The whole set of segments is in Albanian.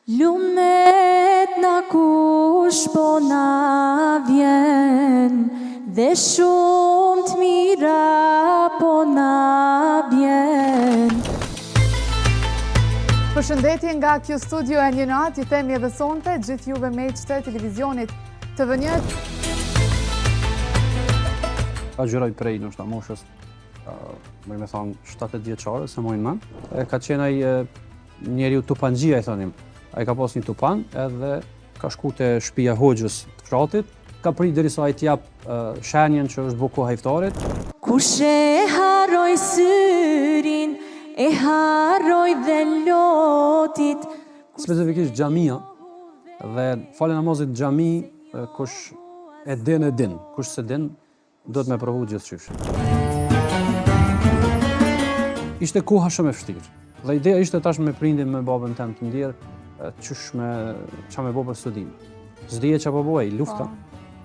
Lumet na kush po na vjen, dhe shumë të mira po na bjen. Përshëndetje nga Q Studio e një natë, ju themi edhe sonte gjithë juve miqtë të televizionit TV1. Ka gjyroj prej nështë moshës, mëj me thonë 7 vjeçare, se mojnë men. Ka qenë ai njeriu tupangjia, i thonim. Ai ka pas një tupan edhe ka shku te shtëpia hoxhës të fshatit, ka prit derisa ai t'jap shenjen që është buku hajftarit. Kush e harroj syrin, e harroj dhe lotit. Specifikisht xhamia dhe falë namazit xhami, kush e din, kush se din, do të me provu gjithçysh. Ishte koha shumë e vështirë. Dhe ideja ishte tash me prindin, me babën tem të ndjerë, qa me bo për studim. Zdije qa po boj, lufta.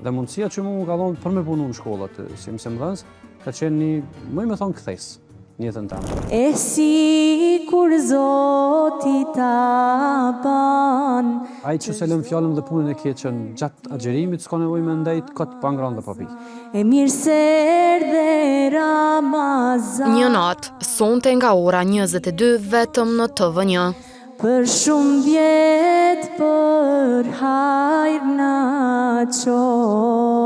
Dhe mundësia që mu ka thonë për me punu në shkollat, si mësimdhënës, ka qenë një, mëj me thonë këthes, njëtën temë. E si kur Zoti ta ban. Ai që se lëm fjallën dhe punën e keqen gjatë agjerimit, s'ka nevoj me ndajt këtë pangran dhe papi. E mirë se erdhe Ramazan. Një natë, sonte nga ora 22 vetëm në TV1. Për shumë vjetë për hajrë na qof.